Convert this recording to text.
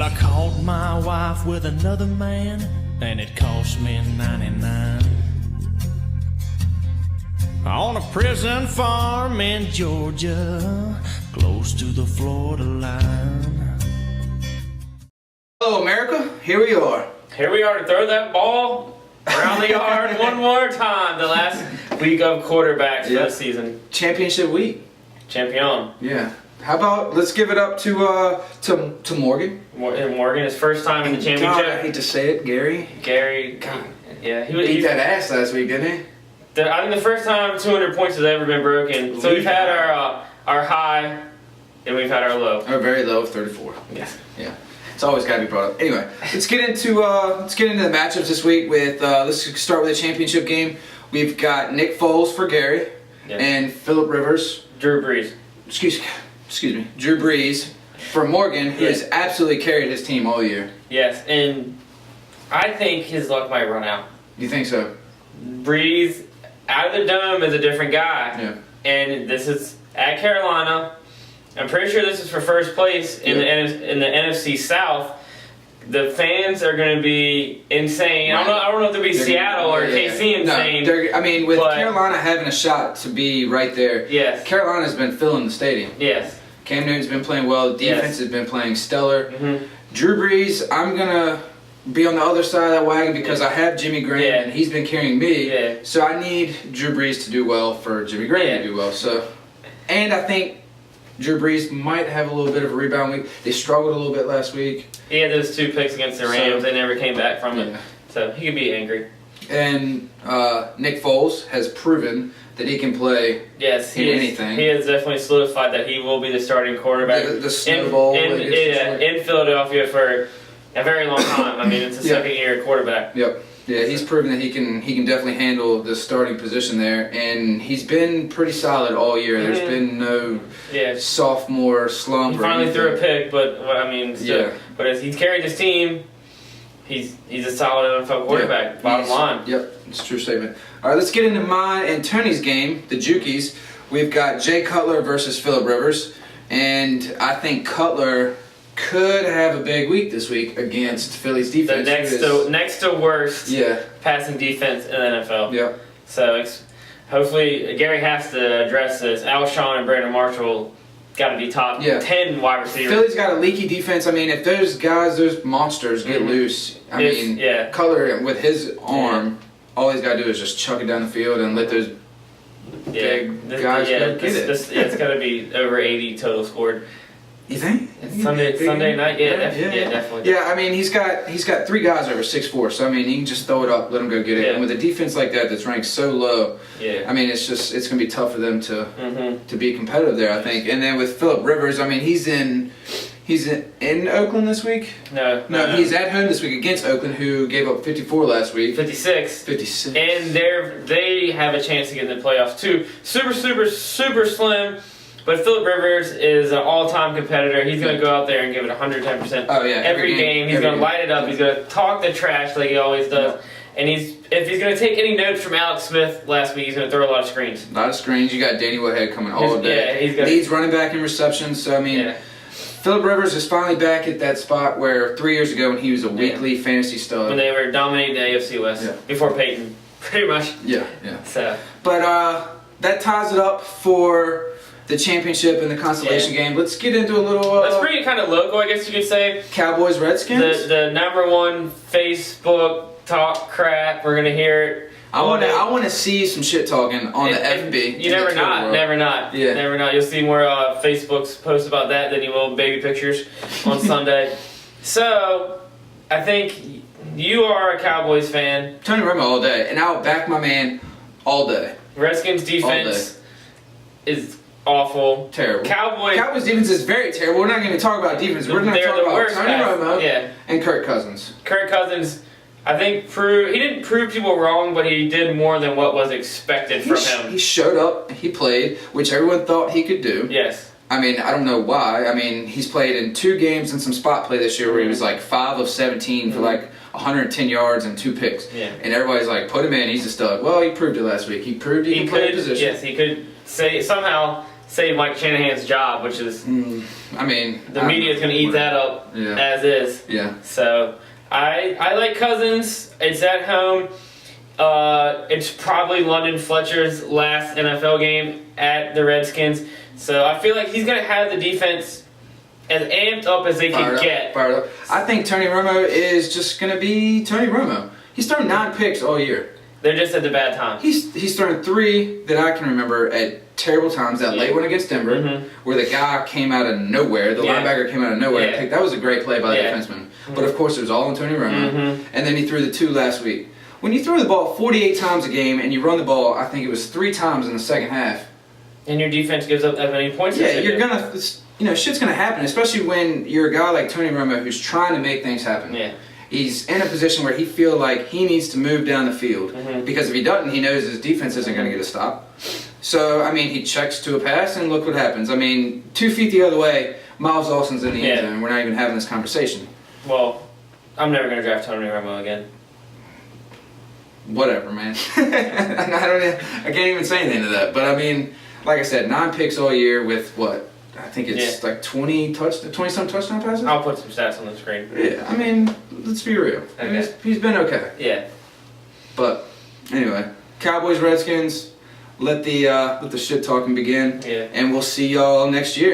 I caught my wife with another man, and it cost me 99. On a prison farm in Georgia, close to the Florida line. Hello, America. Here we are. Here we are to throw that ball around the yard one more time. The last week of quarterbacks for the season. Championship week. Champion. Yeah. How about let's give it up to Morgan. Morgan, his first time in the championship. God, I hate to say it, Gary. Gary, God. yeah, He beat that ass last week, didn't he? I think the first time 200 points has ever been broken. So we've had our high, and we've had our low. Our very low, 34. Yes. Yeah. It's always got to be brought up. Anyway, let's get into the matchups this week. Let's start with the championship game. We've got Nick Foles for Gary and Phillip Rivers. Drew Brees. Excuse me. Drew Brees for Morgan, who has absolutely carried his team all year. Yes, and I think his luck might run out. You think so? Brees out of the dome is a different guy. Yeah. And this is at Carolina. I'm pretty sure this is for first place in the NFC South. The fans are going to be insane. Right. I don't know if they'll be Seattle or KC insane. No, with Carolina having a shot to be right there. Yes. Carolina's been filling the stadium. Yes. Cam Newton's been playing well. The defense has been playing stellar. Mm-hmm. Drew Brees, I'm going to be on the other side of that wagon because I have Jimmy Graham and he's been carrying me. Yeah. So I need Drew Brees to do well for Jimmy Graham to do well. So, and I think Drew Brees might have a little bit of a rebound week. They struggled a little bit last week. He had those 2 picks against the Rams. They never came back from it. So he could be angry. And Nick Foles has proven that he can play anything. He has definitely solidified that he will be the starting quarterback the snowball in Philadelphia for a very long time. I mean, it's a second-year quarterback. Yep. Yeah, he's proven that he can definitely handle the starting position there, and he's been pretty solid all year. There's been no sophomore slump. He finally threw a pick, but but as he's carried his team, he's a solid NFL quarterback. Bottom line. Yep, it's a true statement. All right, let's get into mine and Tony's game, the Jukies. We've got Jay Cutler versus Phillip Rivers, and I think Cutler could have a big week this week against Philly's defense. The next to worst passing defense in the NFL. Yep. So hopefully Gary has to address this. Alshon and Brandon Marshall got to be top 10 wide receivers. Philly's got a leaky defense. I mean, if those monsters get loose, Cutler with his arm, all he's got to do is just chuck it down the field and let those big guys go get it. It's got to be over 80 total scored. You think? Sunday night? Yeah, definitely. Yeah, I mean, he's got 3 guys over 6'4", so I mean, he can just throw it up, let them go get it. And with a defense like that that's ranked so low, I mean, it's going to be tough for them to be competitive there, I think. And then with Phillip Rivers, I mean, he's in Oakland this week? No, he's at home this week against Oakland, who gave up 54 last week. 56. And they have a chance to get in the playoffs too. Super slim. But Phillip Rivers is an all-time competitor. He's going to go out there and give it 110%. Oh, yeah. Every game. He's going to light it up. He's going to talk the trash like he always does. And if he's going to take any notes from Alex Smith last week, he's going to throw a lot of screens. A lot of screens. You got Danny Woodhead coming all day. Yeah, leads running back in receptions. So, I mean, Phillip Rivers is finally back at that spot where 3 years ago when he was a weekly fantasy stud. When they were dominating the AFC West before Peyton, pretty much. Yeah. So. But that ties it up for the championship and the consolation game. Let's get into a little... Let's bring it kind of local, I guess you could say. Cowboys, Redskins? The number one Facebook talk crap. We're going to hear it. I want to see some shit talking on the FB. You never not. Yeah. Never not. You'll see more Facebook's posts about that than you will baby pictures on Sunday. So, I think you are a Cowboys fan. Tony Romo all day. And I'll back my man all day. Redskins defense is awful. Terrible. Cowboys defense is very terrible. We're not going to talk about defense. We're going to talk about Tony Romo and Kirk Cousins. Kirk Cousins, I think, he didn't prove people wrong, but he did more than what was expected from him. He showed up, he played, which everyone thought he could do. Yes. I mean, I don't know why. I mean, he's played in 2 games and some spot play this year where he was like 5 of 17 for like 110 yards and 2 picks. Yeah. And everybody's like, put him in, he's a stud. Well, he proved it last week. He proved he can play position. Yes, he could somehow save Mike Shanahan's job, which is I mean, the media's going to eat that up as is. Yeah. So I like Cousins. It's at home. It's probably London Fletcher's last NFL game at the Redskins. So I feel like he's going to have the defense as amped up as they can get. Fired up. I think Tony Romo is just going to be Tony Romo. He's thrown 9 picks all year. They're just at the bad time. He's thrown 3 that I can remember at terrible times. That late one against Denver, where the guy came out of nowhere, the linebacker came out of nowhere and picked. That was a great play by the defenseman. But of course, it was all on Tony Romo. And then he threw the 2 last week. When you throw the ball 48 times a game and you run the ball, I think it was 3 times in the second half. And your defense gives up that many points. Yeah, you're gonna, shit's gonna happen, especially when you're a guy like Tony Romo who's trying to make things happen. Yeah. He's in a position where he feels like he needs to move down the field because if he doesn't, he knows his defense isn't going to get a stop. So, I mean, he checks to a pass and look what happens. I mean, 2 feet the other way, Miles Austin's in the end zone. We're not even having this conversation. Well, I'm never going to draft Tony Romo again. Whatever, man. I can't even say anything to that. But, I mean, like I said, 9 picks all year with what? I think it's like 20-some touchdown passes? I'll put some stats on the screen. Yeah, I mean, let's be real. Okay. He's been okay. Yeah. But, anyway, Cowboys, Redskins, let the shit talking begin. Yeah. And we'll see y'all next year.